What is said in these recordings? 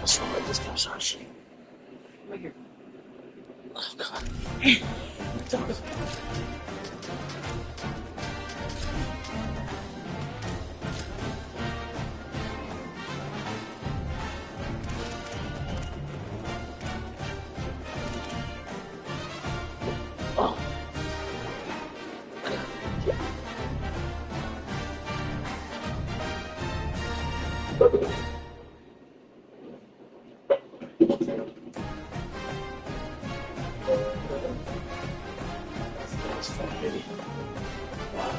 smell like this guy's hot shit. Right here. Oh, God. Oh. That's fun, baby. Wow.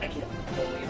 I can't believe it.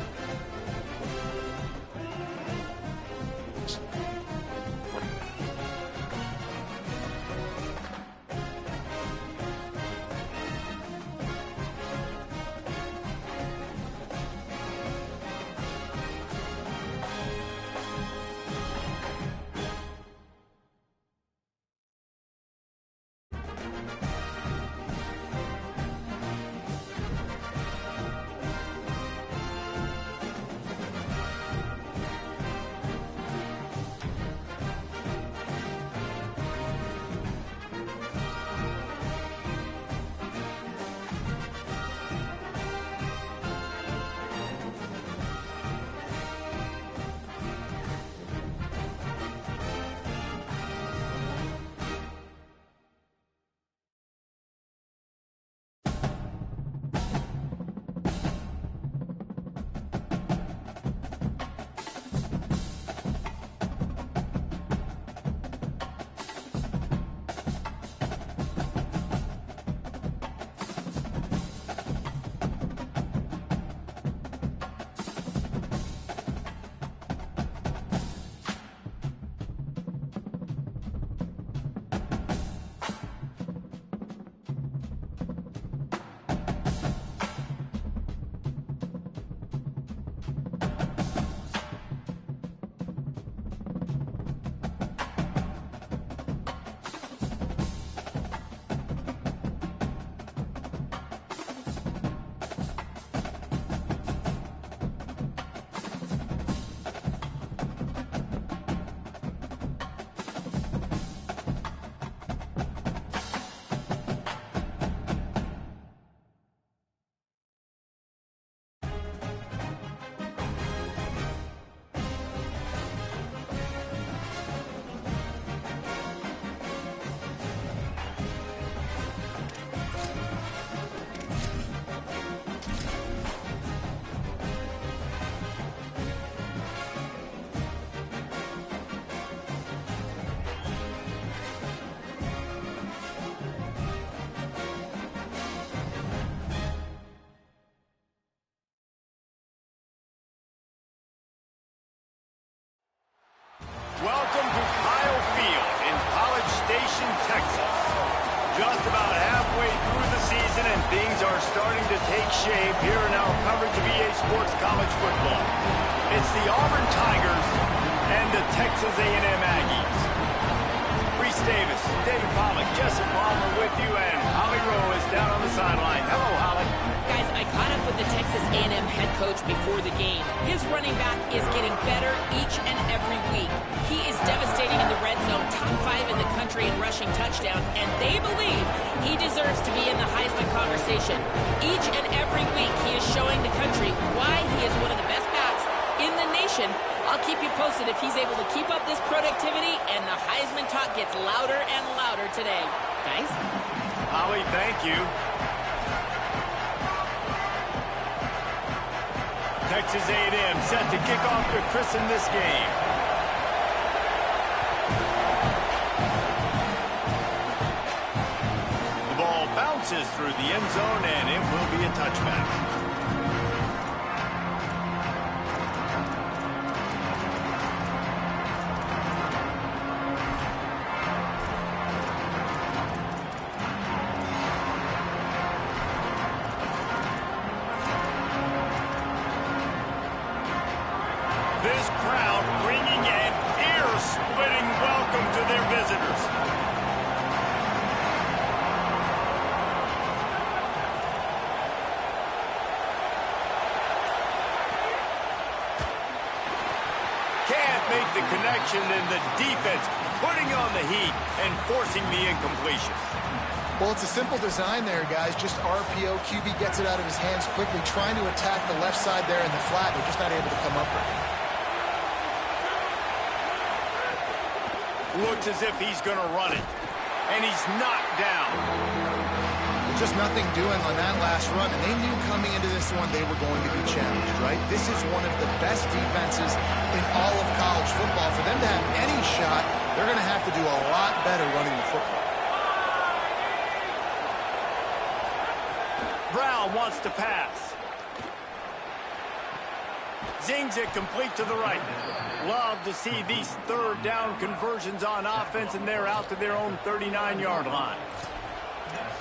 Welcome to Kyle Field in College Station, Texas. Just about halfway through the season and things are starting to take shape here in our coverage of EA Sports College Football. It's the Auburn Tigers and the Texas A&M Aggies. Reese Davis, David Pollock, Jessup Palmer with you, and Holly Rowe is down on the sideline. Hello, Holly. Guys, I caught up with the Texas A&M head coach before the game. His running back is getting better each and every week. He is devastating in the red zone, top 5 in the country in rushing touchdowns, and they believe he deserves to be in the Heisman conversation. Each and every week, he is showing the country why he is one of the best backs in the nation. I'll keep you posted if he's able to keep up this productivity, and the Heisman talk gets louder and louder today. Guys? Holly, thank you. Texas A&M set to kick off to christen this game. The ball bounces through the end zone, and it will be a touchback. This crowd bringing an ear-splitting welcome to their visitors. Can't make the connection, and the defense putting on the heat and forcing the incompletion. Well, it's a simple design there, guys. Just RPO. QB gets it out of his hands quickly, trying to attack the left side there in the flat. They're just not able to come up with it. Looks as if he's going to run it. And he's knocked down. Just nothing doing on that last run, and they knew coming into this one they were going to be challenged, right? This is one of the best defenses in all of college football. For them to have any shot, they're going to have to do a lot better running the football. Brown wants to pass. Zings it complete to the right. Love to see these third down conversions on offense, and they're out to their own 39-yard line.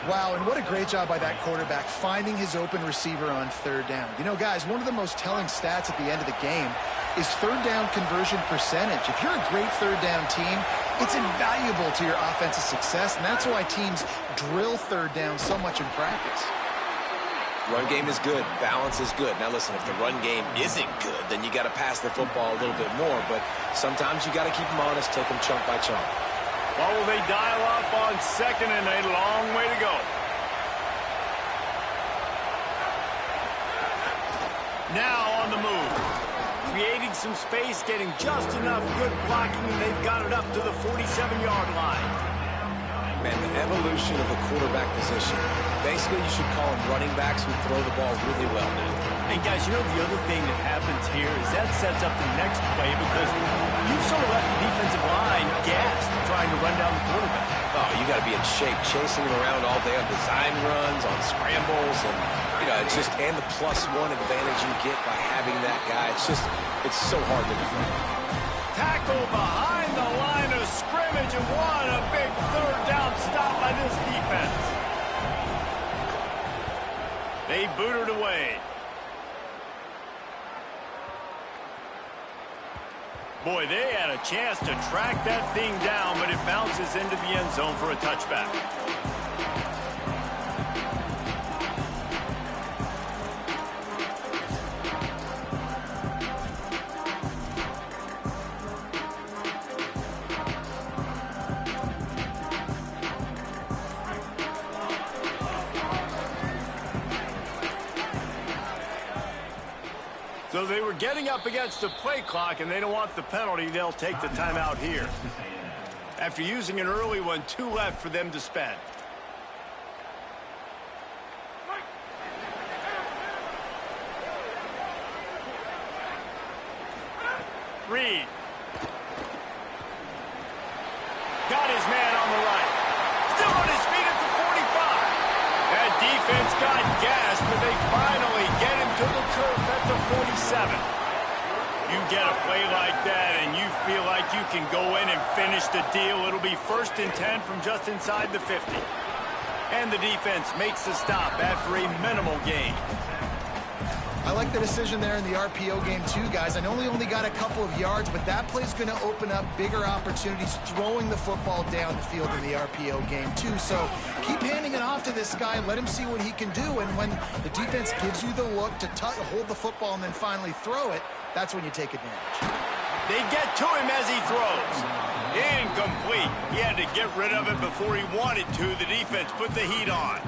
Wow, and what a great job by that quarterback finding his open receiver on third down. You know, guys, one of the most telling stats at the end of the game is third down conversion percentage. If you're a great third down team, it's invaluable to your offensive success, and that's why teams drill third down so much in practice. Run game is good. Balance is good. Now, listen, if the run game isn't good, then you got to pass the football a little bit more. But sometimes you got to keep them honest, take them chunk by chunk. What will they dial up on second, and a long way to go. Now on the move. Creating some space, getting just enough good blocking, and they've got it up to the 47-yard line. Man, the evolution of the quarterback position. Basically, you should call them running backs who throw the ball really well now. And guys, you know the other thing that happens here is that sets up the next play because you've sort of left the defensive line gassed trying to run down the quarterback. Oh, you got to be in shape, chasing him around all day on design runs, on scrambles, and it's just and the +1 advantage you get by having that guy. It's so hard to defend. Tackle behind the line of scrimmage, and what a big third down stop by this defense. They boot it away. Boy, they had a chance to track that thing down, but it bounces into the end zone for a touchback. So they were getting up against the play clock, and they don't want the penalty. They'll take the timeout here. After using an early one, 2 left for them to spend. Reed. Got his man on the right. Still on his feet at the 45. That defense got gassed, but they finally get him to the turf at the 47. You get a play like that and you feel like you can go in and finish the deal. It'll be 1st and 10 from just inside the 50. And the defense makes the stop after a minimal gain. I like the decision there in the RPO game too, guys. I know he only got a couple of yards, but that play's going to open up bigger opportunities throwing the football down the field in the RPO game too. So keep handing it off to this guy. Let him see what he can do. And when the defense gives you the look to hold the football and then finally throw it, that's when you take advantage. They get to him as he throws. Incomplete. He had to get rid of it before he wanted to. The defense put the heat on.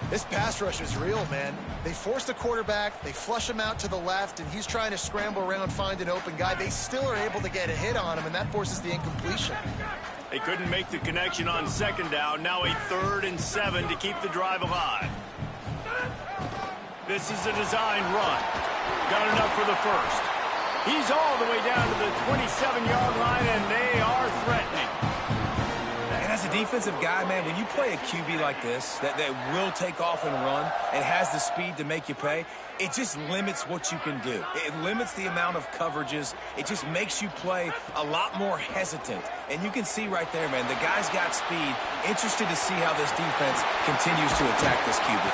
This pass rush is real, man. They force the quarterback, they flush him out to the left, and he's trying to scramble around, find an open guy. They still are able to get a hit on him, and that forces the incompletion. They couldn't make the connection on 2nd down. Now a 3rd and 7 to keep the drive alive. This is a design run. Got enough for the 1st. He's all the way down to the 27-yard line, and they are threatening. And as a defensive guy, man, when you play a QB like this that will take off and run and has the speed to make you pay, it just limits what you can do. It limits the amount of coverages. It just makes you play a lot more hesitant. And you can see right there, man, the guy's got speed. Interested to see how this defense continues to attack this QB.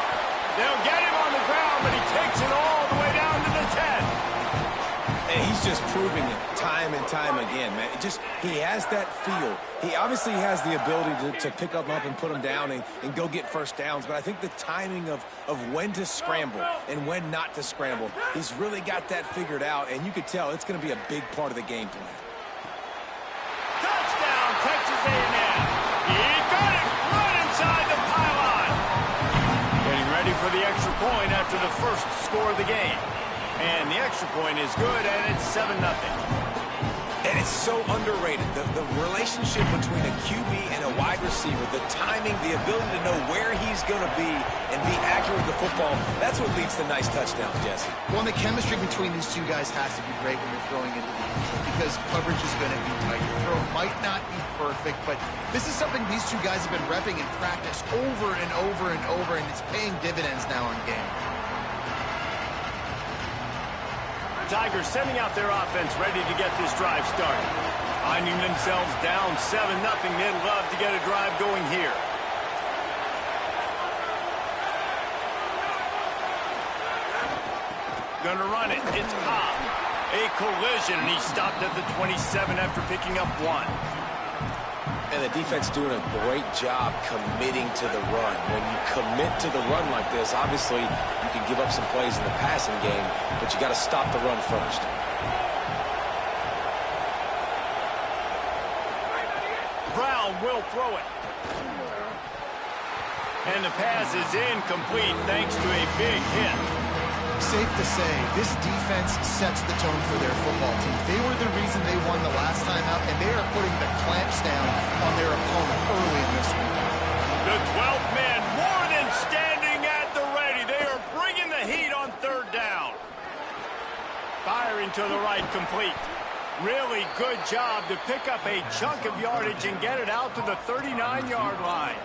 They'll get him on the ground, but he takes it all the way down to the 10. And he's just proving it time and time again, man. He has that feel. He obviously has the ability to pick up and put him down and go get 1st downs. But I think the timing of when to scramble and when not to scramble, he's really got that figured out. And you could tell it's going to be a big part of the game plan. A&M. He got it right inside the pylon. Getting ready for the extra point after the first score of the game. And the extra point is good, and it's 7-0. And it's so underrated. The relationship between a QB and a wide receiver, the timing, the ability to know where he's going to be and be accurate with the football, that's what leads to nice touchdowns, Jesse. Well, and the chemistry between these two guys has to be great when you're throwing into the end zone because coverage is going to be tight. Your throw might not be perfect, but this is something these two guys have been repping in practice over and over and over, and it's paying dividends now in game. Tigers sending out their offense ready to get this drive started. Finding themselves down 7-0, they'd love to get a drive going here. Gonna run it. It's Cobb. A collision, and he stopped at the 27 after picking up 1. And the defense doing a great job committing to the run. When you commit to the run like this, obviously you can give up some plays in the passing game, but you got to stop the run first. Brown will throw it. And the pass is incomplete thanks to a big hit. Safe to say, this defense sets the tone for their football team. They were the reason they won the last time out, and they are putting the clamps down on their opponent early in this one. The 12th man more than standing at the ready. They are bringing the heat on third down. Firing to the right, complete. Really good job to pick up a chunk of yardage and get it out to the 39-yard line.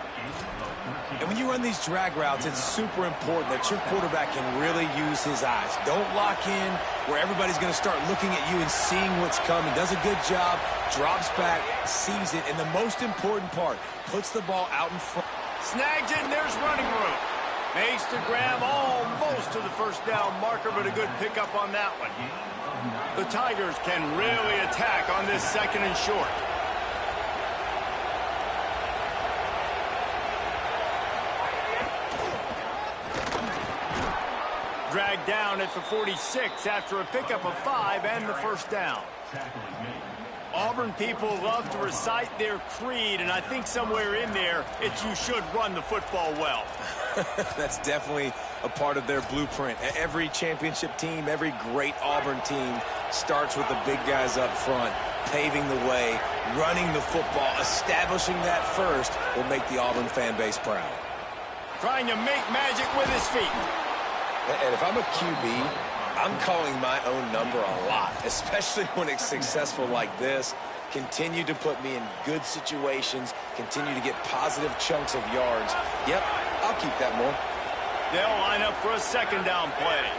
And when you run these drag routes, it's super important that your quarterback can really use his eyes. Don't lock in where everybody's going to start looking at you and seeing what's coming. Does a good job, drops back, sees it, and the most important part, puts the ball out in front. Snags it, and there's running room. Makes the grab almost to the first down marker, but a good pickup on that one. The Tigers can really attack on this 2nd and short. Dragged down at the 46 after a pickup of 5 and the first down. Auburn people love to recite their creed, and I think somewhere in there, it's you should run the football well. That's definitely a part of their blueprint. Every championship team, every great Auburn team starts with the big guys up front, paving the way, running the football, establishing that first will make the Auburn fan base proud. Trying to make magic with his feet. And if I'm a QB, I'm calling my own number a lot, especially when it's successful like this. Continue to put me in good situations, continue to get positive chunks of yards. Yep, I'll keep that more. They'll line up for a 2nd down play.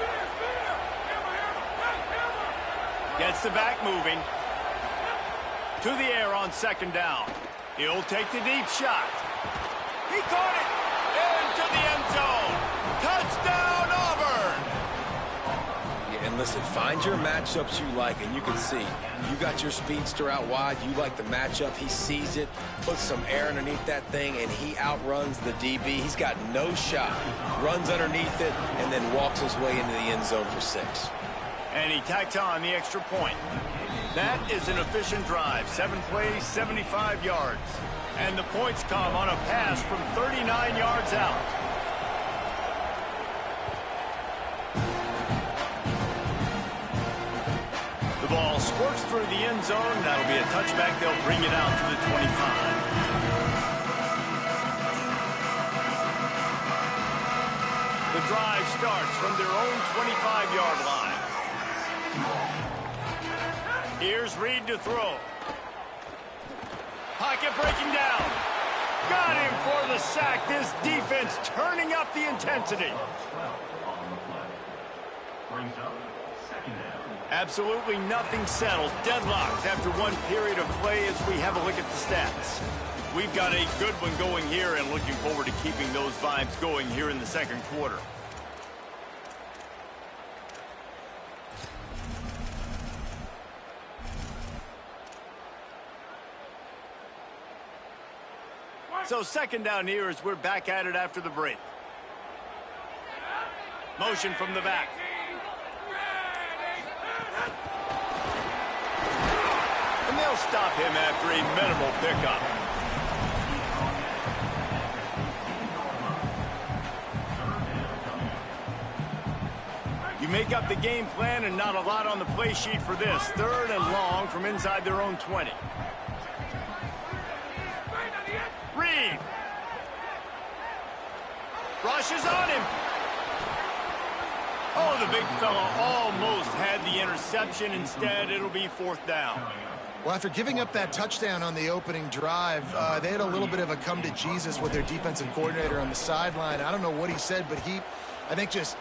Gets the back moving. To the air on 2nd down. He'll take the deep shot. He caught it into the end zone. Touchdown, Auburn! Yeah, and listen, find your matchups you like, and you can see. You got your speedster out wide. You like the matchup. He sees it, puts some air underneath that thing, and he outruns the DB. He's got no shot. Runs underneath it, and then walks his way into the end zone for 6. And he tacks on the extra point. That is an efficient drive. 7 plays, 75 yards. And the points come on a pass from 39 yards out. The ball squirts through the end zone. That'll be a touchback. They'll bring it out to the 25. The drive starts from their own 25-yard line. Here's Reed to throw. Pocket breaking down. Got him for the sack. This defense turning up the intensity. Absolutely nothing settled. Deadlocked after one period of play as we have a look at the stats. We've got a good one going here and looking forward to keeping those vibes going here in the 2nd quarter. So 2nd down here as we're back at it after the break. Motion from the back. And they'll stop him after a minimal pickup. make up the game plan and not a lot on the play sheet for this. 3rd and long from inside their own 20. Reed. Rushes on him. Oh, the big fella almost had the interception. Instead, it'll be 4th down. Well, after giving up that touchdown on the opening drive, they had a little bit of a come to Jesus with their defensive coordinator on the sideline. I don't know what he said, but he, I think, just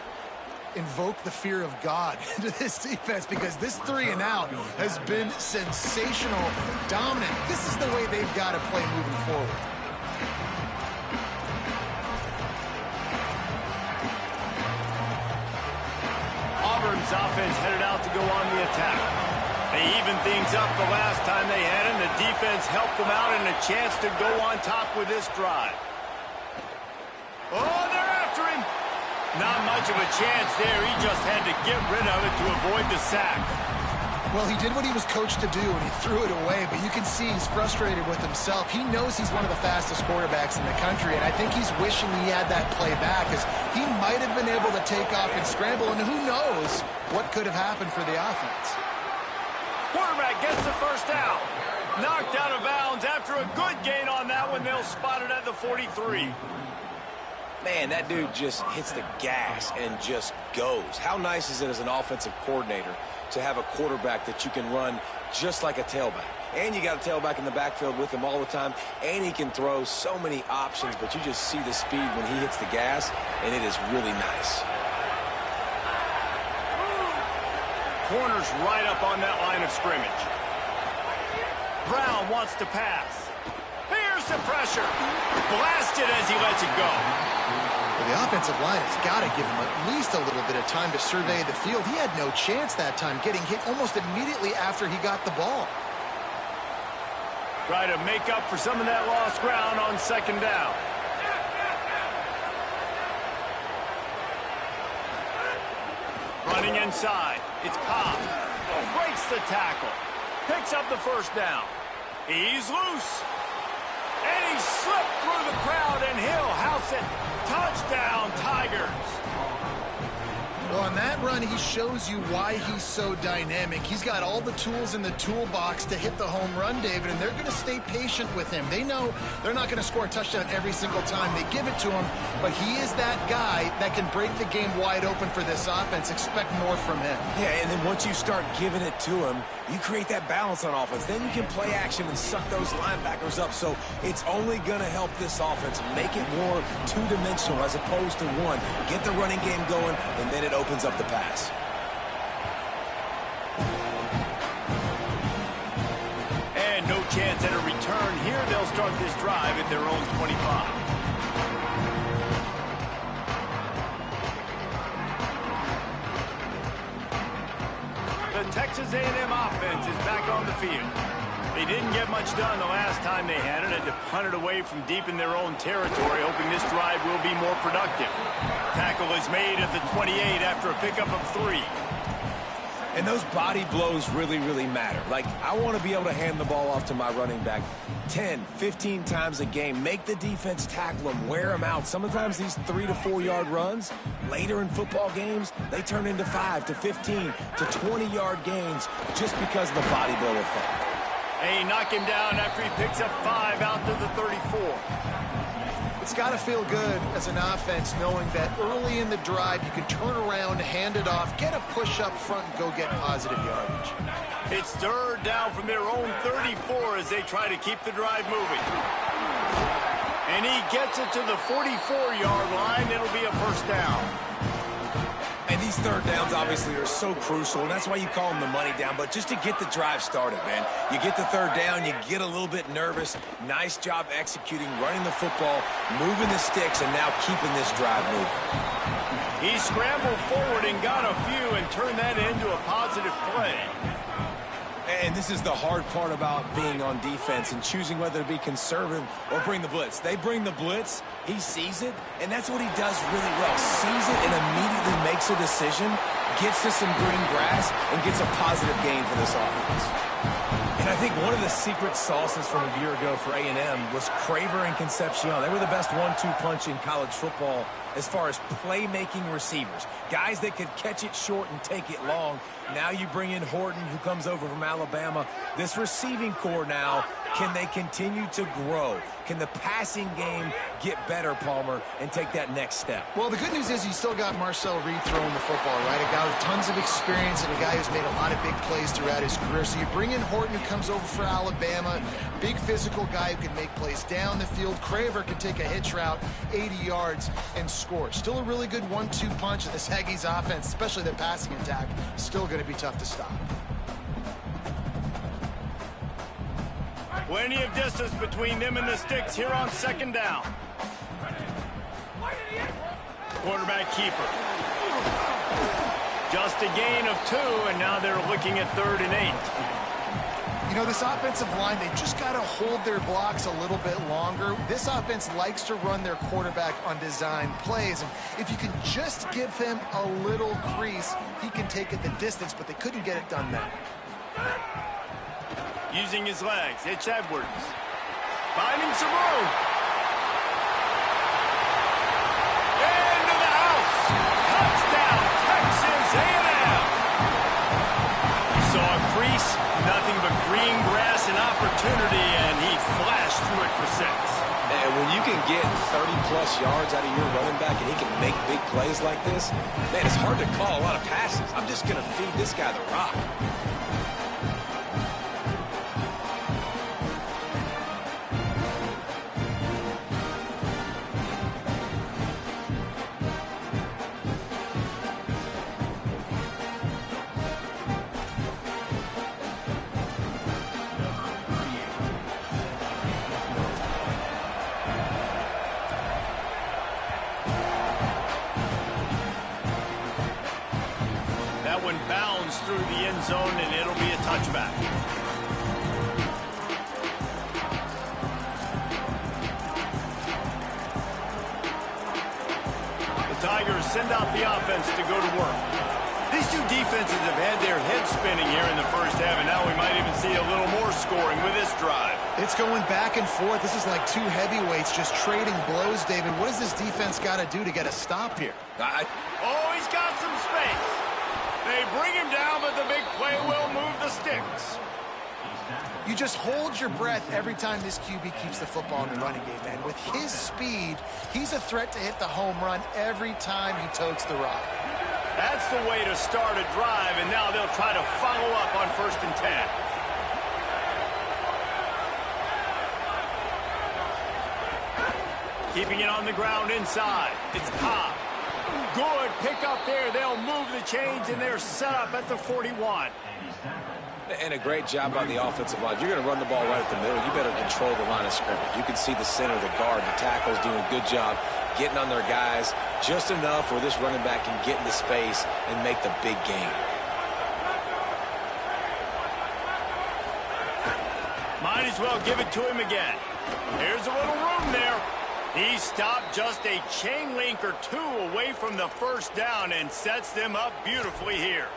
invoked the fear of God into this defense, because this 3-and-out has been sensational, dominant. This is the way they've got to play moving forward. Auburn's offense headed out to go on the attack. They evened things up the last time they had him. The defense helped them out and a chance to go on top with this drive. Oh, they're after him. Not much of a chance there. He just had to get rid of it to avoid the sack. Well, he did what he was coached to do, and he threw it away, but you can see he's frustrated with himself. He knows he's one of the fastest quarterbacks in the country, and I think he's wishing he had that play back, because he might have been able to take off and scramble, and who knows what could have happened for the offense. Quarterback gets the 1st down. Knocked out of bounds after a good gain on that one. They'll spot it at the 43. Man, that dude just hits the gas and just goes. How nice is it as an offensive coordinator to have a quarterback that you can run just like a tailback? And you got a tailback in the backfield with him all the time, and he can throw so many options, but you just see the speed when he hits the gas, and it is really nice. Corners right up on that line of scrimmage. Brown wants to pass. Here's the pressure. Blasted as he lets it go. Well, the offensive line has got to give him at least a little bit of time to survey the field. He had no chance that time, getting hit almost immediately after he got the ball. Try to make up for some of that lost ground on 2nd down. Running inside. It's Cobb. Breaks the tackle. Picks up the 1st down. He's loose. And he slipped through the crowd, and he'll house it. Touchdown, Tigers. Well, on that run, he shows you why he's so dynamic. He's got all the tools in the toolbox to hit the home run, David, and they're going to stay patient with him. They know they're not going to score a touchdown every single time they give it to him, but he is that guy that can break the game wide open for this offense. Expect more from him. Yeah, and then once you start giving it to him, you create that balance on offense. Then you can play action and suck those linebackers up. So it's only going to help this offense make it more two-dimensional as opposed to one. Get the running game going, and then it opens up the pass. And no chance at a return here. They'll start this drive at their own 25. The Texas A&M offense is back on the field. They didn't get much done the last time they had it. Had to punt it away from deep in their own territory, hoping this drive will be more productive. Tackle is made at the 28 after a pickup of 3. And those body blows really, really matter. Like, I want to be able to hand the ball off to my running back 10, 15 times a game. Make the defense tackle them, wear them out. Sometimes these 3 to 4 yard runs, later in football games, they turn into 5 to 15 to 20-yard gains just because of the body blow effect. They knock him down after he picks up 5 out to the 34. It's got to feel good as an offense knowing that early in the drive you can turn around, hand it off, get a push up front, and go get positive yardage. It's 3rd down from their own 34 as they try to keep the drive moving. And he gets it to the 44-yard line. It'll be a 1st down. And these 3rd downs obviously are so crucial, and that's why you call them the money down. But just to get the drive started, man, you get the 3rd down, you get a little bit nervous. Nice job executing, running the football, moving the sticks, and now keeping this drive moving. He scrambled forward and got a few and turned that into a positive play. And this is the hard part about being on defense and choosing whether to be conservative or bring the blitz. They bring the blitz, he sees it, and that's what he does really well. Sees it and immediately makes a decision, gets to some green grass, and gets a positive gain for this offense. And I think one of the secret sauces from a year ago for A&M was Craver and Concepcion. They were the best 1-2 punch in college football as far as playmaking receivers, guys that could catch it short and take it long. Now you bring in Horton, who comes over from Alabama. This receiving core now, can they continue to grow? Can the passing game get better, Palmer, and take that next step? Well, the good news is you still got Marcel Reed throwing the football, right? A guy with tons of experience and a guy who's made a lot of big plays throughout his career. So you bring in Horton, who comes over for Alabama, big physical guy who can make plays down the field. Craver can take a hitch route, 80 yards, and score. Still a really good 1-2 punch in this Aggies offense, especially the passing attack. Still going to be tough to stop. Plenty of distance between them and the sticks here on second down. Quarterback keeper. Just a gain of 2, and now they're looking at 3rd and 8. You know, this offensive line, they just got to hold their blocks a little bit longer. This offense likes to run their quarterback on design plays, and if you can just give him a little crease, he can take it the distance, but they couldn't get it done there. Using his legs, it's Edwards. Finding some room. Into the house. Touchdown, Texas A&M. He saw a crease, nothing but green grass and opportunity, and he flashed through it for 6. And when you can get 30-plus yards out of your running back and he can make big plays like this, man, it's hard to call a lot of passes. I'm just going to feed this guy the rock. Bounds through the end zone, and it'll be a touchback. The Tigers send out the offense to go to work. These two defenses have had their heads spinning here in the first half, and now we might even see a little more scoring with this drive. It's going back and forth. This is like two heavyweights just trading blows, David. What does this defense got to do to get a stop here? Oh, he's got some space. They bring him down, but the big play will move the sticks. You just hold your breath every time this QB keeps the football in the running game, man. With his speed, he's a threat to hit the home run every time he totes the rock. That's the way to start a drive, and now they'll try to follow up on 1st and 10. Keeping it on the ground inside. It's Cobb. Good pick up there. They'll move the chains, and they're set up at the 41. And a great job by the offensive line. You're going to run the ball right at the middle. You better control the line of scrimmage. You can see the center, the guard, the tackles doing a good job getting on their guys just enough where this running back can get into space and make the big game. Might as well give it to him again. Here's a little room there. He stopped just a chain link or 2 away from the first down and sets them up beautifully here.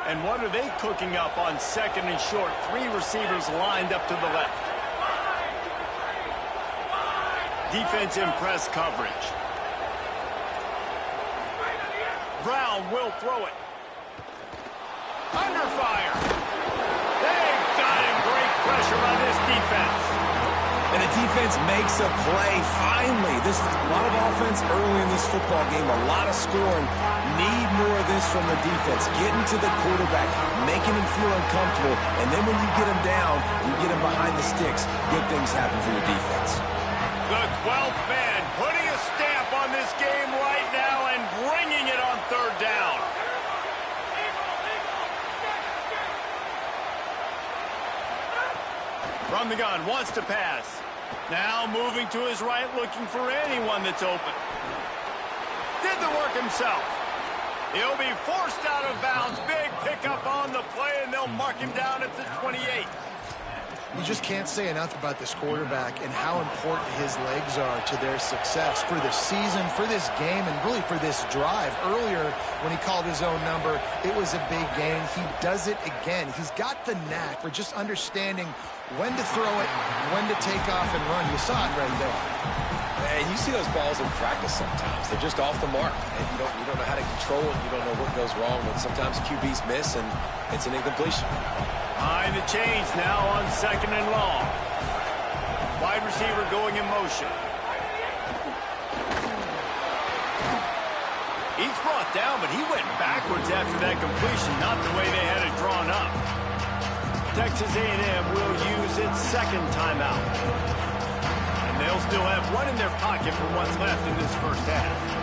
And what are they cooking up on 2nd and short? 3 receivers lined up to the left. Defense in press coverage. Brown will throw it. Under fire. They've got him. Great pressure on this defense. And the defense makes a play. Finally, this is a lot of offense early in this football game, a lot of scoring. Need more of this from the defense. Getting to the quarterback, making him feel uncomfortable, and then when you get him down, you get him behind the sticks, good things happen for your defense. The 12th man putting a stamp on this game right now and bringing it on 3rd down. From the gun, wants to pass. Now moving to his right, looking for anyone that's open. Did the work himself. He'll be forced out of bounds. Big pickup on the play, and they'll mark him down at the 28. You just can't say enough about this quarterback and how important his legs are to their success for the season, for this game, and really for this drive. Earlier, when he called his own number, it was a big gain. He does it again. He's got the knack for just understanding when to throw it, when to take off and run. You saw it right there. And you see those balls in practice sometimes. They're just off the mark. And you don't know how to control it. You don't know what goes wrong. But sometimes QBs miss, and it's an incompletion. Behind the chains now on 2nd and long. Wide receiver going in motion. He's brought down, but he went backwards after that completion, not the way they had it drawn up. Texas A&M will use its 2nd timeout. And they'll still have one in their pocket for what's left in this first half.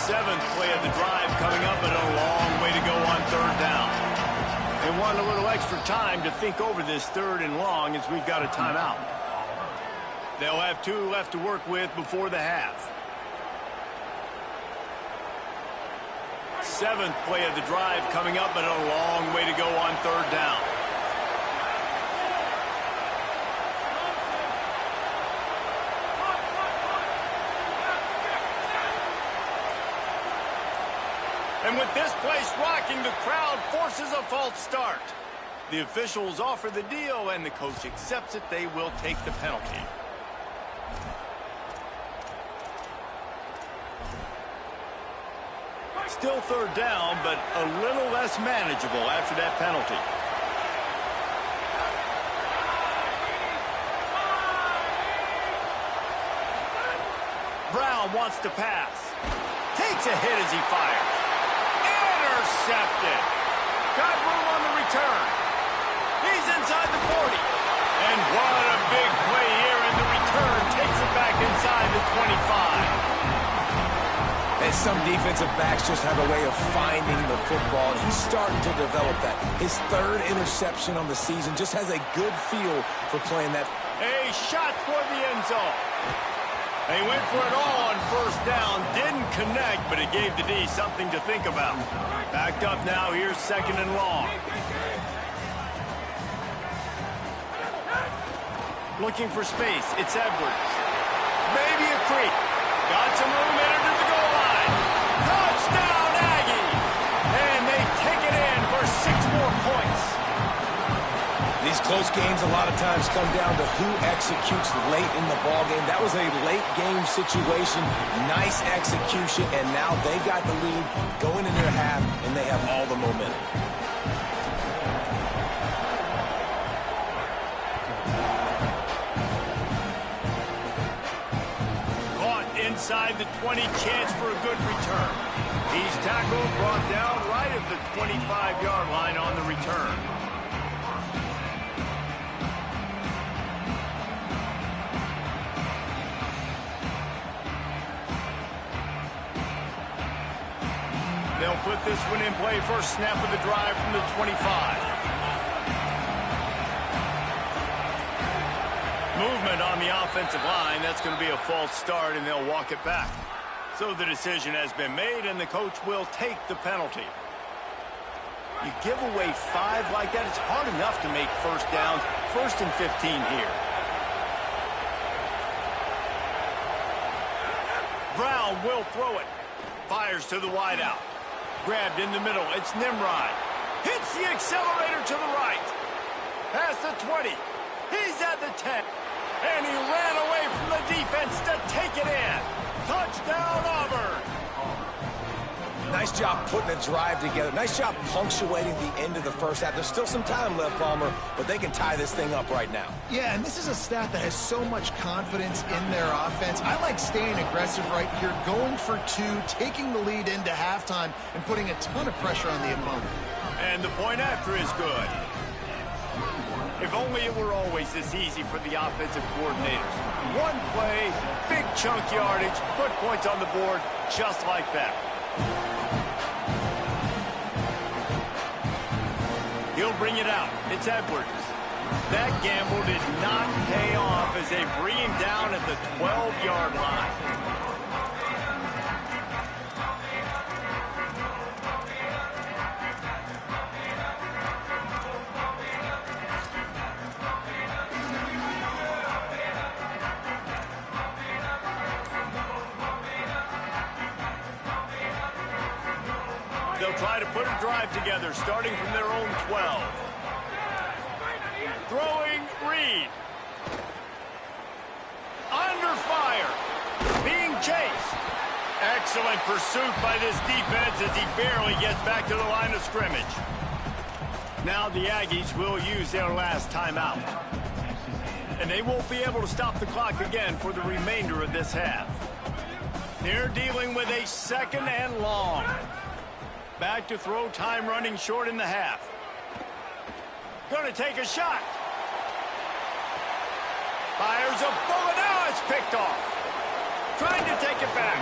7th play of the drive coming up, but a long way to go on 3rd down. They want a little extra time to think over this 3rd and long as we've got a timeout. They'll have 2 left to work with before the half. 7th play of the drive coming up, but a long way to go on 3rd down. And with this place rocking, the crowd forces a false start. The officials offer the deal, and the coach accepts it. They will take the penalty. Still 3rd down, but a little less manageable after that penalty. Brown wants to pass. Takes a hit as he fires. Intercepted. Got room on the return. He's inside the 40. And what a big play here, and the return takes it back inside the 25. And some defensive backs just have a way of finding the football, and he's starting to develop that. His 3rd interception on the season, just has a good feel for playing that. A shot toward the end zone. They went for it all on 1st down, didn't connect, but it gave the D something to think about. Backed up now, here's 2nd and long. Looking for space, it's Edwards. Maybe a creep. Got some room, entered to the goal line. Touchdown, Aggie! And they take it in for 6 more points. These close games a lot of times come down to who executes late in the ballgame. That was a late game situation. Nice execution, and now they got the lead going into their half, and they have all the momentum. Caught inside the 20, chance for a good return. He's tackled, brought down right at the 25-yard line on the return. They'll put this one in play. First snap of the drive from the 25. Movement on the offensive line. That's going to be a false start, and they'll walk it back. So the decision has been made, and the coach will take the penalty. You give away 5 like that, it's hard enough to make 1st downs. 1st and 15 here. Brown will throw it. Fires to the wideout. Grabbed in the middle. It's Nimrod. Hits the accelerator to the right. Past the 20. He's at the 10. And he ran away from the defense to take it in. Touchdown, Auburn. Nice job putting a drive together. Nice job punctuating the end of the first half. There's still some time left, Palmer, but they can tie this thing up right now. Yeah, and this is a stat that has so much confidence in their offense. I like staying aggressive right here, going for 2, taking the lead into halftime, and putting a ton of pressure on the opponent. And the point after is good. If only it were always this easy for the offensive coordinators. One play, big chunk yardage, put points on the board just like that. He'll bring it out. It's Edwards. That gamble did not pay off as they bring him down at the 12-yard line. they'll try to put a drive together, starting from their own 12. Throwing Reed. Under fire. Being chased. Excellent pursuit by this defense as he barely gets back to the line of scrimmage. Now the Aggies will use their last timeout. And they won't be able to stop the clock again for the remainder of this half. They're dealing with a 2nd and long. Back to throw, time running short in the half. Gonna take a shot. Fires a bullet. Now it's picked off. Trying to take it back.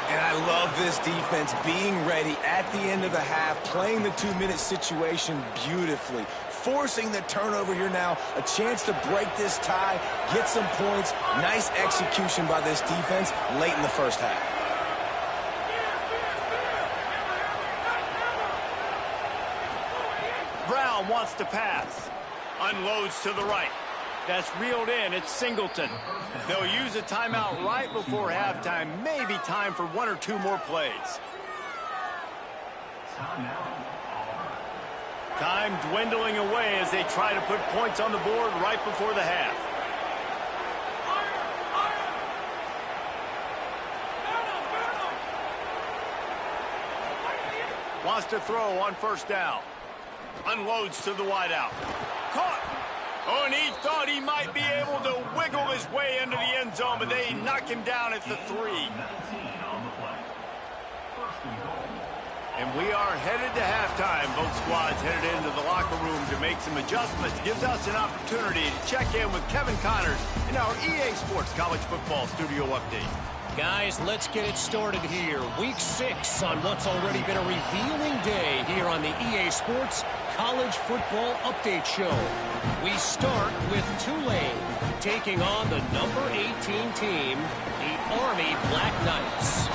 And I love this defense being ready at the end of the half, playing the 2-minute situation beautifully, forcing the turnover here now, a chance to break this tie, get some points. Nice execution by this defense late in the first half. Brown wants to pass. Unloads to the right. That's reeled in. It's Singleton. They'll use a timeout right before halftime. Maybe time for 1 or 2 more plays. Time dwindling away as they try to put points on the board right before the half. Wants to throw on first down. Unloads to the wideout. Caught. Oh, and he thought he might be able to wiggle his way into the end zone, but they knock him down at the 3. And we are headed to halftime. Both squads headed into the locker room to make some adjustments. Gives us an opportunity to check in with Kevin Connors in our EA Sports College Football Studio Update. Guys, let's get it started here. Week 6 on what's already been a revealing day here on the EA Sports College Football Update Show. We start with Tulane taking on the number 18 team, the Army Black Knights.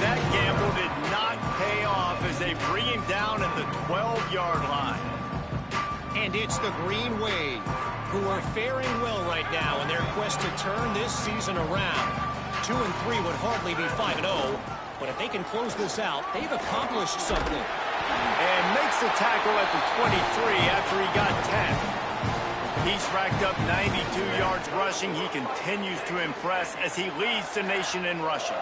That gamble did not pay off as they bring him down at the 12-yard line. And it's the Green Wave, who are faring well right now in their quest to turn this season around. 2-3 would hardly be 5-0, but if they can close this out, they've accomplished something. And makes the tackle at the 23 after he got 10. He's racked up 92 yards rushing. He continues to impress as he leads the nation in rushing.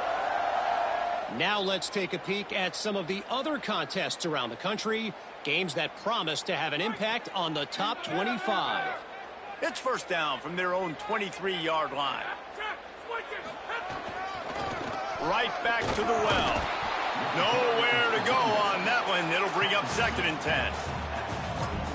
Now let's take a peek at some of the other contests around the country, games that promise to have an impact on the top 25. It's first down from their own 23-yard line. Right back to the well. Nowhere to go on that one. It'll bring up 2nd and 10.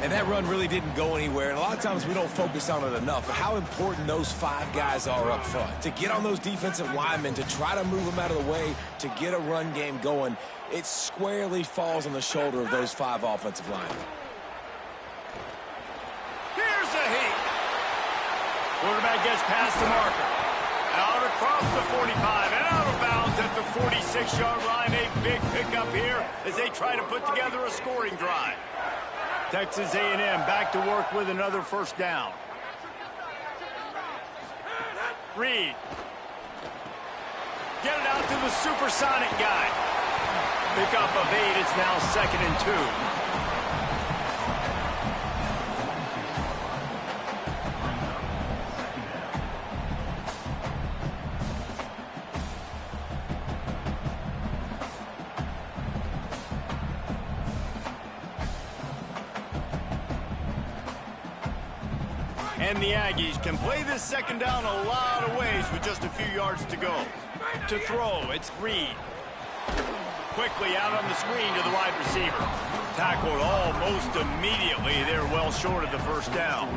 And that run really didn't go anywhere. And a lot of times we don't focus on it enough. But how important those 5 guys are up front. To get on those defensive linemen, to try to move them out of the way, to get a run game going, it squarely falls on the shoulder of those 5 offensive linemen. Here's a heat. Quarterback gets past the marker. Out across the 45 and out of bounds at the 46-yard line. A big pickup here as they try to put together a scoring drive. Texas A&M back to work with another first down. Reed. Get it out to the supersonic guy. Pickup of 8. It's now 2nd and 2. And the Aggies can play this second down a lot of ways with just a few yards to go. To throw, it's Reed. Quickly out on the screen to the wide receiver. Tackled almost immediately. They're well short of the first down.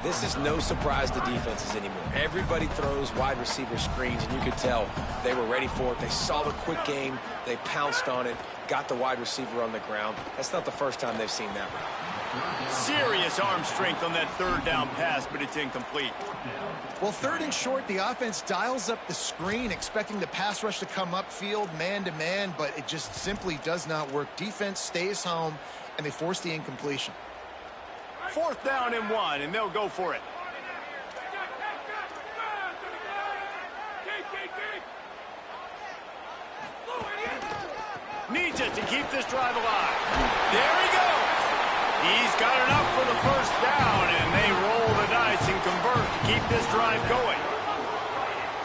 This is no surprise to defenses anymore. Everybody throws wide receiver screens, and you could tell they were ready for it. They saw the quick game. They pounced on it, got the wide receiver on the ground. That's not the first time they've seen that route. Serious arm strength on that 3rd down pass, but it's incomplete. Well, 3rd and short, the offense dials up the screen, expecting the pass rush to come upfield, man-to-man, but it just simply does not work. Defense stays home, and they force the incompletion. 4th down and 1, and they'll go for it. Needs it to keep this drive alive. There he goes. He's got enough for the first down, and they roll the dice and convert to keep this drive going.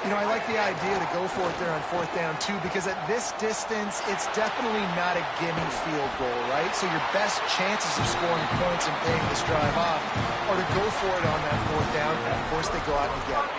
You know, I like the idea to go for it there on 4th down, too, because at this distance, it's definitely not a gimme field goal, right? So your best chances of scoring points and paying this drive off are to go for it on that 4th down, and of course they go out and get it.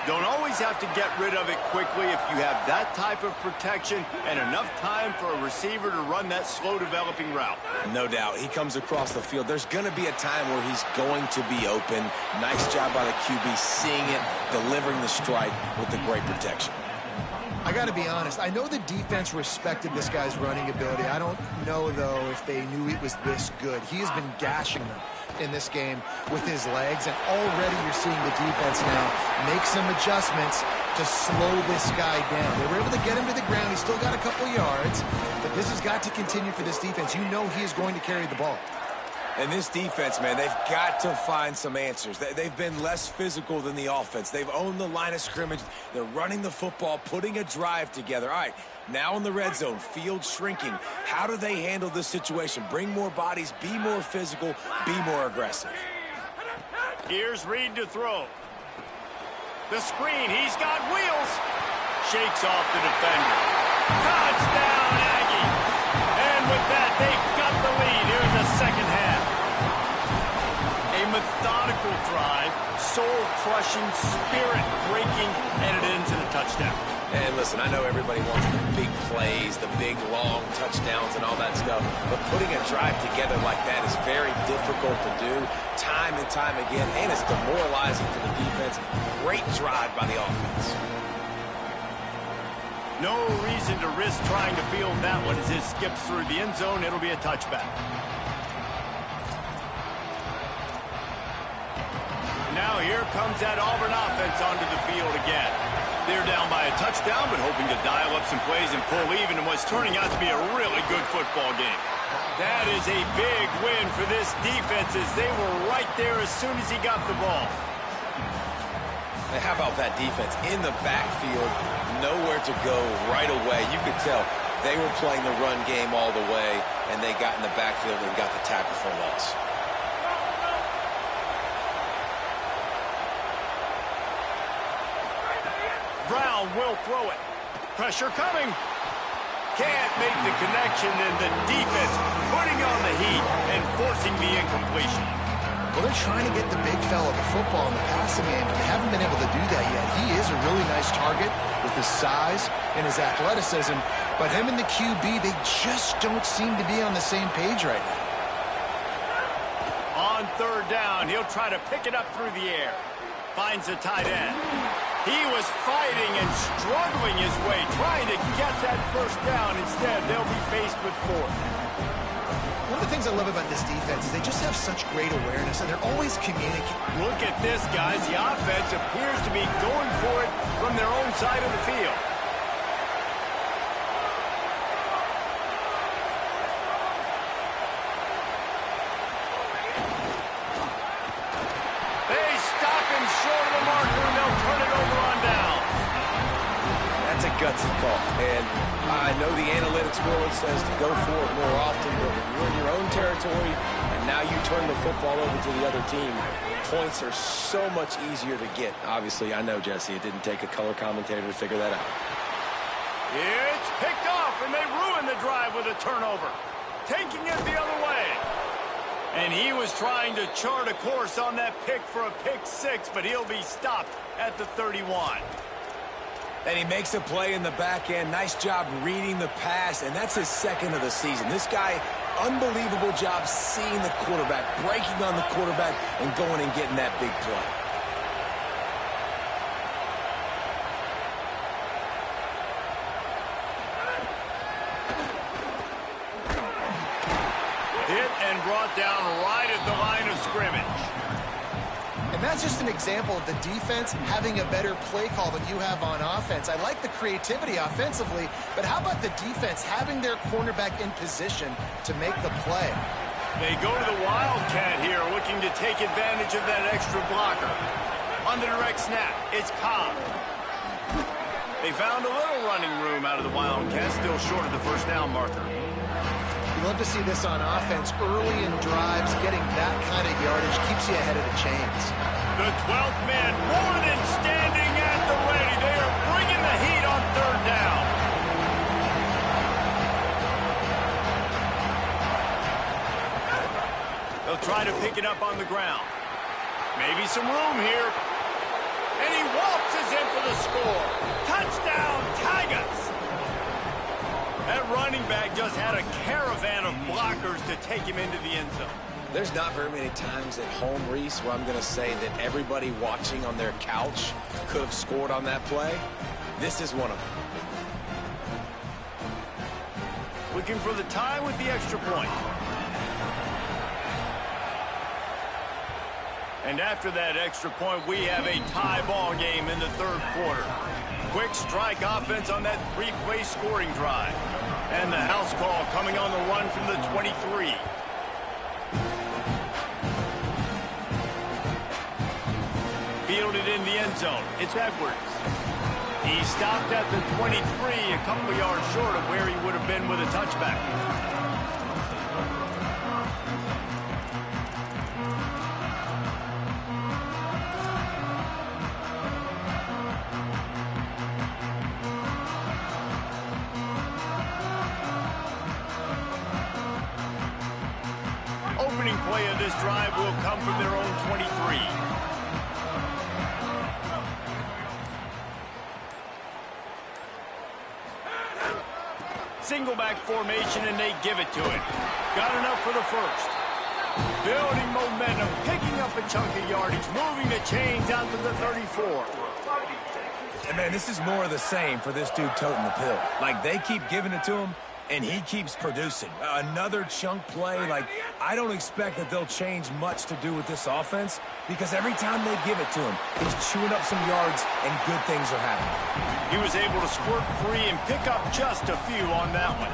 Don't always have to get rid of it quickly if you have that type of protection and enough time for a receiver to run that slow-developing route. No doubt. He comes across the field. There's going to be a time where he's going to be open. Nice job by the QB seeing it, delivering the strike with the great protection. I got to be honest. I know the defense respected this guy's running ability. I don't know, though, if they knew he was this good. He has been gashing them in this game with his legs, and already you're seeing the defense now make some adjustments to slow this guy down. They were able to get him to the ground. He's still got a couple yards, but this has got to continue for this defense. You know he is going to carry the ball. And this defense, man, they've got to find some answers. They've been less physical than the offense. They've owned the line of scrimmage. They're running the football, putting a drive together. All right, now in the red zone, field shrinking. How do they handle this situation? Bring more bodies, be more physical, be more aggressive. Here's Reed to throw. The screen, he's got wheels. Shakes off the defender. Touchdown, Aggie. And with that, they've got the lead here in the second half. A methodical drive, soul-crushing, spirit-breaking, and it ends in a touchdown. And listen, I know everybody wants the big plays, the big, long touchdowns and all that stuff, but putting a drive together like that is very difficult to do time and time again, and it's demoralizing for the defense. Great drive by the offense. No reason to risk trying to field that one as it skips through the end zone. It'll be a touchback. Now here comes that Auburn offense onto the field again. They're down by a touchdown, but hoping to dial up some plays and pull even in what's turning out to be a really good football game. That is a big win for this defense as they were right there as soon as he got the ball. And how about that defense in the backfield, nowhere to go right away. You could tell they were playing the run game all the way, and they got in the backfield and got the tackle for a loss. Brown will throw it. Pressure coming. Can't make the connection, and the defense putting on the heat and forcing the incompletion. Well, they're trying to get the big fella the football in the passing game, but they haven't been able to do that yet. He is a really nice target with his size and his athleticism, but him and the QB, they just don't seem to be on the same page right now. On 3rd down, he'll try to pick it up through the air. Finds the tight end. He was fighting and struggling his way, trying to get that first down. Instead, they'll be faced with 4th. One of the things I love about this defense is they just have such great awareness, and they're always communicating. Look at this, guys. The offense appears to be going for it from their own side of the field. They stop him short of the marker, and they'll turn it over on down. That's a gutsy call. And I know the analytics world says to go for it more often, but when you're in your own territory and now you turn the football over to the other team, points are so much easier to get. Obviously, I know, Jesse, it didn't take a color commentator to figure that out. It's picked off, and they ruin the drive with a turnover. Taking it the other way. And he was trying to chart a course on that pick for a pick 6, but he'll be stopped at the 31. And he makes a play in the back end. Nice job reading the pass, and that's his 2nd of the season. This guy, unbelievable job seeing the quarterback, breaking on the quarterback, and going and getting that big play. Hit and brought down right at the line of scrimmage. And that's just an example of the defense having a better play call than you have on offense. I like the creativity offensively, but how about the defense having their cornerback in position to make the play? They go to the Wildcat here, looking to take advantage of that extra blocker. On the direct snap, it's Cobb. They found a little running room out of the Wildcats, still short of the first down marker. You love to see this on offense. Early in drives, getting that kind of yardage keeps you ahead of the chains. The 12th man more than standing at the ready. They are bringing the heat on third down. They'll try to pick it up on the ground. Maybe some room here. And he waltzes in for the score. Touchdown, Tigers! That running back just had a caravan of blockers to take him into the end zone. There's not very many times at home, Reese, where I'm going to say that everybody watching on their couch could have scored on that play. This is one of them. Looking for the tie with the extra point. And after that extra point, we have a tie ball game in the third quarter. Quick strike offense on that three-play scoring drive. And the house call coming on the run from the 23. Fielded in the end zone. It's Edwards. He stopped at the 23, a couple of yards short of where he would have been with a touchback. Opening play of this drive will come from their own 23. Single back formation, and they give it to him. Got enough for the first. Building momentum, picking up a chunk of yardage, moving the chains out to the 34. And man, this is more of the same for this dude toting the pill. Like, they keep giving it to him, and he keeps producing. Another chunk play. Like, I don't expect that they'll change much to do with this offense, because every time they give it to him, he's chewing up some yards, and good things are happening. He was able to squirt free and pick up just a few on that one.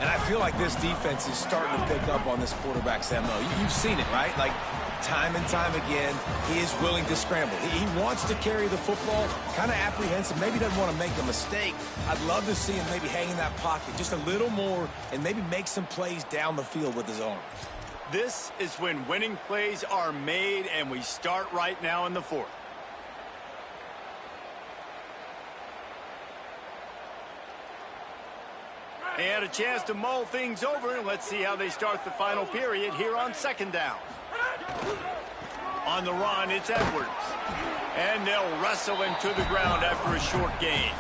And I feel like this defense is starting to pick up on this quarterback's MO. You've seen it, right? Like, time and time again, he is willing to scramble. He wants to carry the football, kind of apprehensive, maybe doesn't want to make a mistake. I'd love to see him maybe hang in that pocket just a little more and maybe make some plays down the field with his arms. This is when winning plays are made, and we start right now in the fourth. They had a chance to mull things over, and let's see how they start the final period here on second down. On the run, it's Edwards. And they'll wrestle him to the ground after a short gain.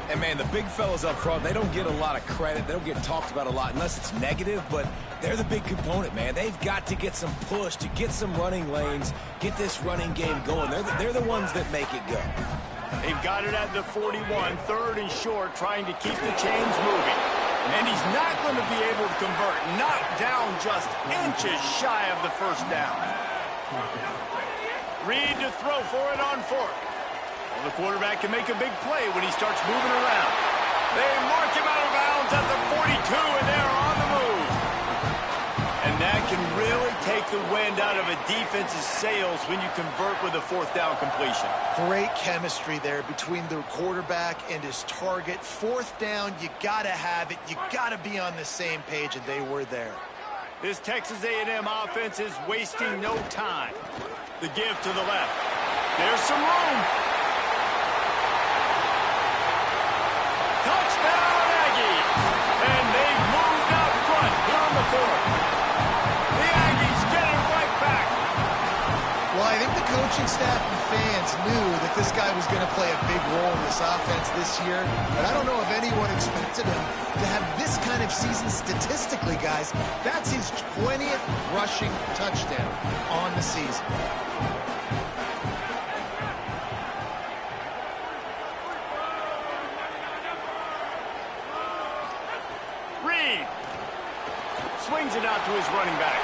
And, man, the big fellas up front, they don't get a lot of credit. They don't get talked about a lot unless it's negative, but they're the big component, man. They've got to get some push, to get some running lanes, get this running game going. They're the ones that make it go. They've got it at the 41, third and short, trying to keep the chains moving. And he's not going to be able to convert. Knocked down just inches shy of the first down. Reed to throw for it on fourth. Well, the quarterback can make a big play when he starts moving around. They mark him out of bounds at the 42, and they're on the move. And that can really take the wind out of a defense's sails when you convert with a fourth down completion. Great chemistry there between the quarterback and his target. Fourth down, you got to have it. You got to be on the same page, and they were there. This Texas A&M offense is wasting no time. The give to the left. There's some room. Touchdown, Aggies! And they've moved out front here in the fourth. The Aggies get it right back. Well, I think the coaching staff and fans knew that this guy was going to play a big role in this offense this year, but I don't know if anyone expected him to have this kind of season statistically, guys. That's his 20th rushing touchdown on the season. Reed swings it out to his running back.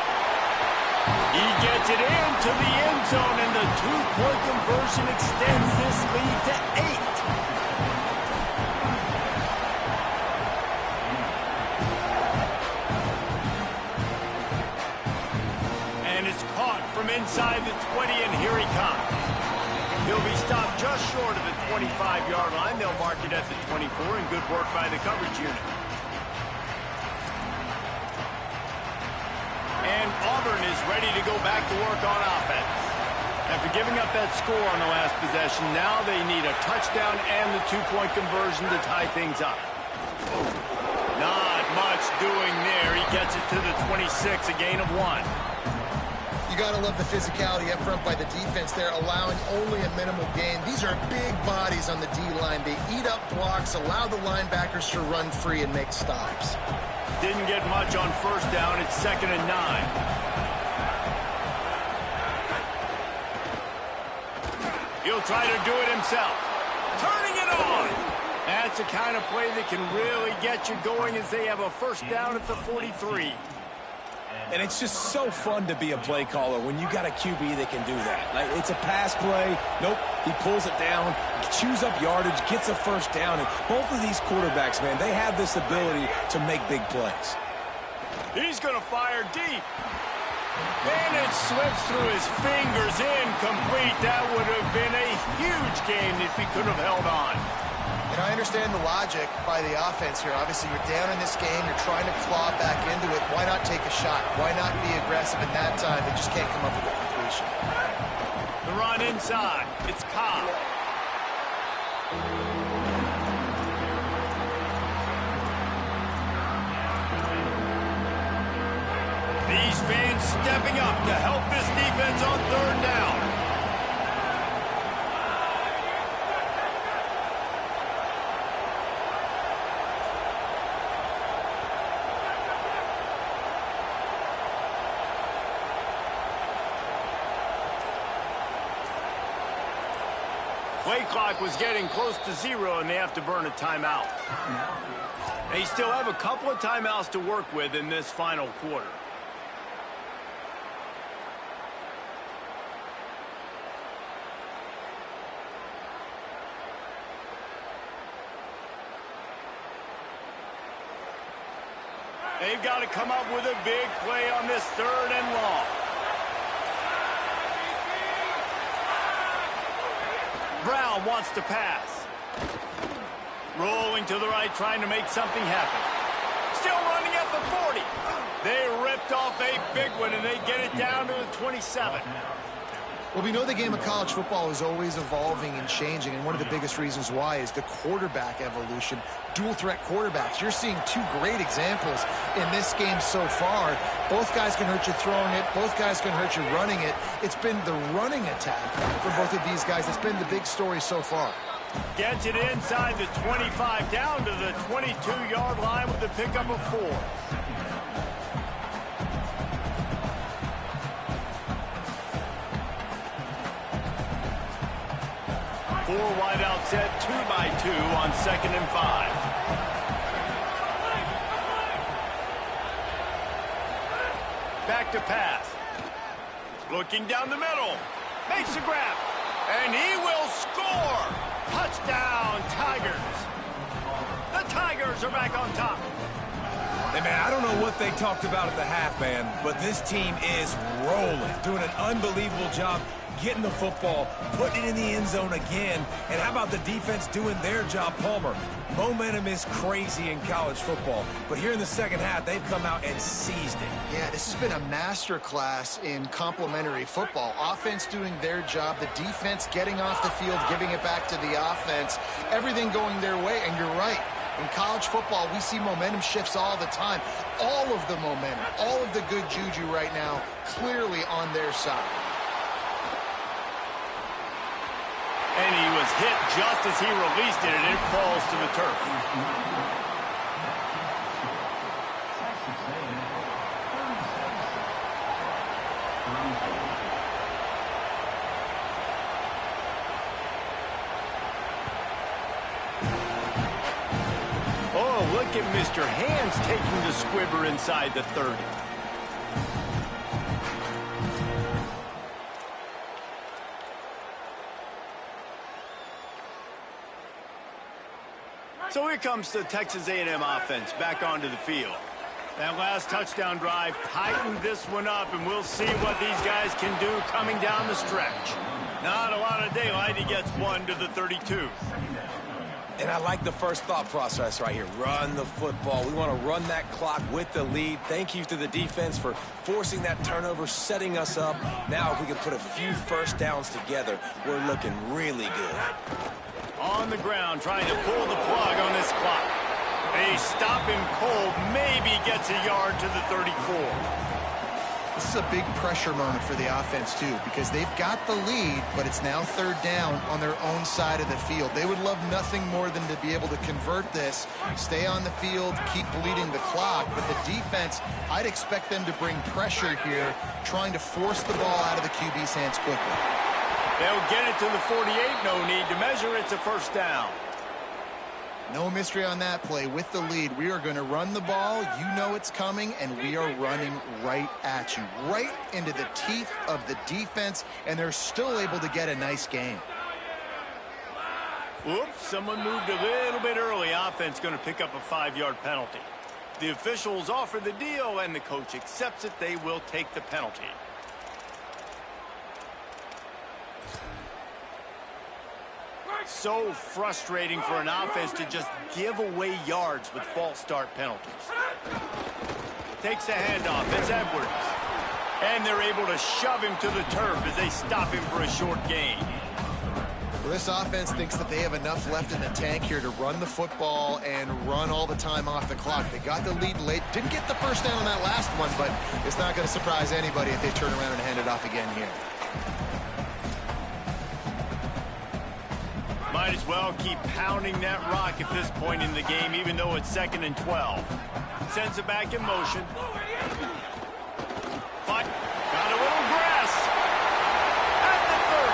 He gets it into the end zone, and the two-point conversion extends this lead to 8. And it's caught from inside the 20, and here he comes. He'll be stopped just short of the 25-yard line. They'll mark it at the 24, and good work by the coverage unit. And Auburn is ready to go back to work on offense. After giving up that score on the last possession, now they need a touchdown and the two-point conversion to tie things up. Not much doing there. He gets it to the 26, a gain of 1. You got to love the physicality up front by the defense there, allowing only a minimal gain. These are big bodies on the D-line. They eat up blocks, allow the linebackers to run free and make stops. Didn't get much on first down. It's 2nd and 9. He'll try to do it himself. Turning it on. That's the kind of play that can really get you going as they have a first down at the 43. And it's just so fun to be a play caller when you got a QB that can do that. Like, it's a pass play. Nope, he pulls it down, chews up yardage, gets a first down. And both of these quarterbacks, man, they have this ability to make big plays. He's going to fire deep. And it slips through his fingers, incomplete. That would have been a huge gain if he could have held on. And I understand the logic by the offense here. Obviously, you're down in this game. You're trying to claw back into it. Why not take a shot? Why not be aggressive in that time? They just can't come up with a completion. The run inside. It's Cobb. These fans stepping up to help this defense on 3rd down. Play clock was getting close to 0, and they have to burn a timeout. They still have a couple of timeouts to work with in this final quarter. They've got to come up with a big play on this 3rd and long. Brown wants to pass. Rolling to the right, trying to make something happen. Still running at the 40. They ripped off a big one, and they get it down to the 27. Well, we know the game of college football is always evolving and changing, and one of the biggest reasons why is the quarterback evolution. Dual-threat quarterbacks. You're seeing two great examples in this game so far. Both guys can hurt you throwing it. Both guys can hurt you running it. It's been the running attack for both of these guys that's been the big story so far. Gets it inside the 25, down to the 22-yard line with the pickup of 4. Four wide out set, 2x2 on 2nd and 5. Back to pass. Looking down the middle. Makes a grab. And he will score. Touchdown, Tigers. The Tigers are back on top. Hey, man, I don't know what they talked about at the half, man, but this team is rolling, doing an unbelievable job getting the football, putting it in the end zone again. And how about the defense doing their job, Palmer? Momentum is crazy in college football, but here in the second half, they've come out and seized it. Yeah, this has been a masterclass in complementary football. Offense doing their job, the defense getting off the field, giving it back to the offense, everything going their way, and you're right. In college football, we see momentum shifts all the time. All of the momentum, all of the good juju right now, clearly on their side. And he was hit just as he released it, and it falls to the turf. Oh, look at Mr. Hands taking the squibber inside the 30. So here comes the Texas A&M offense back onto the field. That last touchdown drive tightened this one up, and we'll see what these guys can do coming down the stretch. Not a lot of daylight. He gets 1 to the 32. And I like the first thought process right here. Run the football. We want to run that clock with the lead. Thank you to the defense for forcing that turnover, setting us up. Now if we can put a few first downs together, we're looking really good. On the ground, trying to pull the plug on this clock. They stop him cold, maybe gets a yard to the 34. This is a big pressure moment for the offense, too, because they've got the lead, but it's now third down on their own side of the field. They would love nothing more than to be able to convert this, stay on the field, keep bleeding the clock. But the defense, I'd expect them to bring pressure here, trying to force the ball out of the QB's hands quickly. They'll get it to the 48, no need to measure. It's a first down. No mystery on that play. With the lead, we are going to run the ball. You know it's coming, and we are running right at you, right into the teeth of the defense, and they're still able to get a nice game. Whoops, someone moved a little bit early. Offense going to pick up a 5-yard penalty. The officials offer the deal, and the coach accepts it. They will take the penalty. So frustrating for an offense to just give away yards with false start penalties. Takes a handoff. It's Edwards. And they're able to shove him to the turf as they stop him for a short gain. Well, this offense thinks that they have enough left in the tank here to run the football and run all the time off the clock. They got the lead late. Didn't get the first down on that last one, but it's not going to surprise anybody if they turn around and hand it off again here. Might as well keep pounding that rock at this point in the game, even though it's 2nd and 12. Sends it back in motion. But got a little grass. At the 30.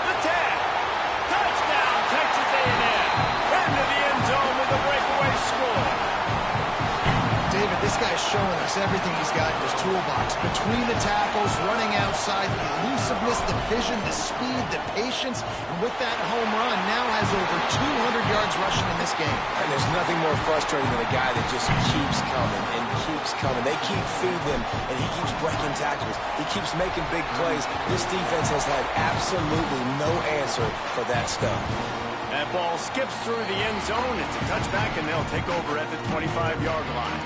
The 10. Touchdown, Texas A&M. Into the end zone with a breakaway score. David, this guy's showing us everything he's got in his toolbox. Between the tackles, running outside, the elusiveness, the vision, the speed, the patience. And with that home run, now has over 200 yards rushing in this game. And there's nothing more frustrating than a guy that just keeps coming and keeps coming. They keep feeding him, and he keeps breaking tackles. He keeps making big plays. This defense has had absolutely no answer for that stuff. That ball skips through the end zone. It's a touchback, and they'll take over at the 25-yard line.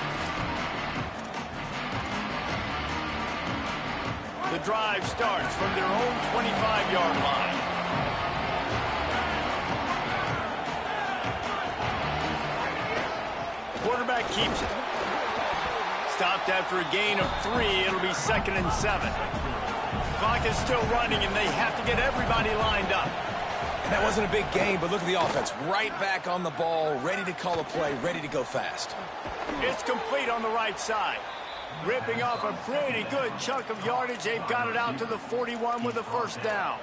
The drive starts from their own 25-yard line. Quarterback keeps it. Stopped after a gain of 3. It'll be 2nd and 7. Clock is still running, and they have to get everybody lined up. And that wasn't a big game, but look at the offense. Right back on the ball, ready to call a play, ready to go fast. It's complete on the right side. Ripping off a pretty good chunk of yardage. They've got it out to the 41 with a first down.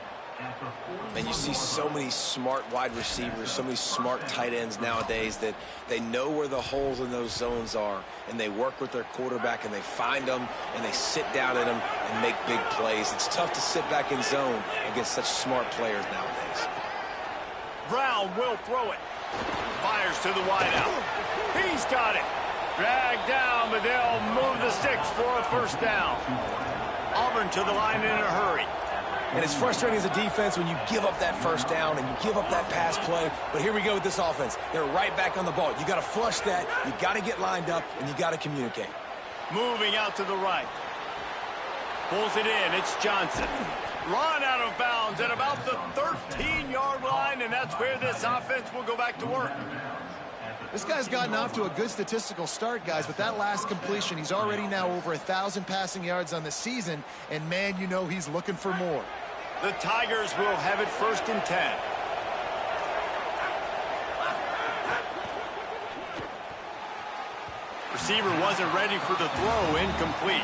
And you see so many smart wide receivers, so many smart tight ends nowadays that they know where the holes in those zones are, and they work with their quarterback, and they find them, and they sit down in them and make big plays. It's tough to sit back in zone against such smart players nowadays. Brown will throw it. Fires to the wideout. He's got it. Dragged down, but they'll move the sticks for a first down. Auburn to the line in a hurry. And it's frustrating as a defense when you give up that first down and you give up that pass play. But here we go with this offense. They're right back on the ball. You got to flush that. You got to get lined up, and you got to communicate. Moving out to the right. Pulls it in. It's Johnson. Run out of bounds at about the 13-yard line, and that's where this offense will go back to work. This guy's gotten off to a good statistical start, guys, but that last completion, he's already now over 1,000 passing yards on the season, and man, you know he's looking for more. The Tigers will have it 1st and 10. Receiver wasn't ready for the throw, incomplete.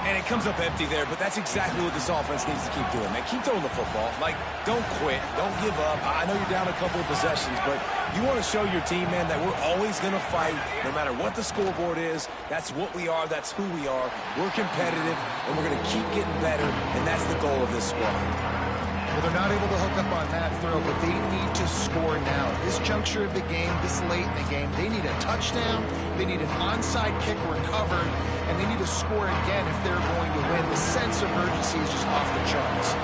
And it comes up empty there, but that's exactly what this offense needs to keep doing, man. Keep throwing the football. Like, don't quit. Don't give up. I know you're down a couple of possessions, but you want to show your team, man, that we're always going to fight no matter what the scoreboard is. That's what we are. That's who we are. We're competitive, and we're going to keep getting better, and that's the goal of this squad. Well, they're not able to hook up on that throw, but they need to score now. This juncture of the game, this late in the game, they need a touchdown, they need an onside kick recovered, and they need to score again if they're going to win. The sense of urgency is just off the charts.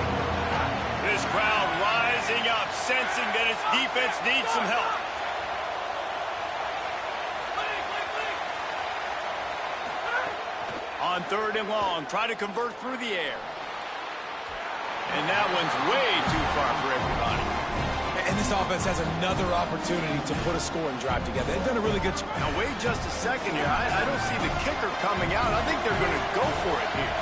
crowd rising up, sensing that its defense needs some help. On 3rd and long, try to convert through the air. And that one's way too far for everybody. And this offense has another opportunity to put a scoring drive together. They've done a really good job. Now, wait just a second here. I don't see the kicker coming out. I think they're going to go for it here.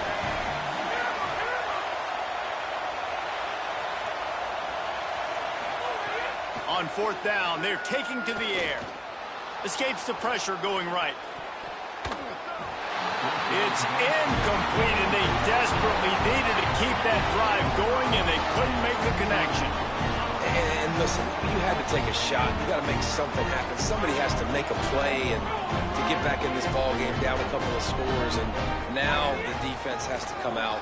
On 4th down, they're taking to the air. Escapes the pressure going right. It's incomplete, and they desperately needed to keep that drive going, and they couldn't make the connection. And listen, you had to take a shot. You got to make something happen. Somebody has to make a play and to get back in this ball game, down a couple of scores, and now the defense has to come out,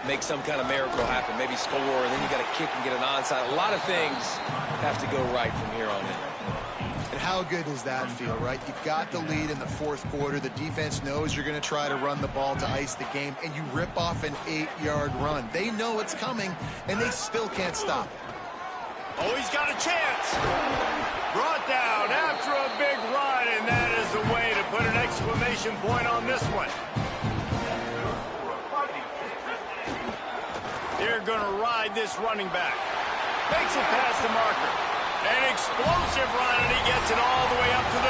make some kind of miracle happen, maybe score, and then you got to kick and get an onside. A lot of things have to go right from here on in. And how good does that feel, right? You've got the lead in the 4th quarter. The defense knows you're going to try to run the ball to ice the game, and you rip off an 8-yard run. They know it's coming, and they still can't stop it. Oh, he's got a chance. Brought down after a big run, and that is a way to put an exclamation point on this one. They're going to ride this running back. Makes it past the marker. An explosive run, and he gets it all the way up to the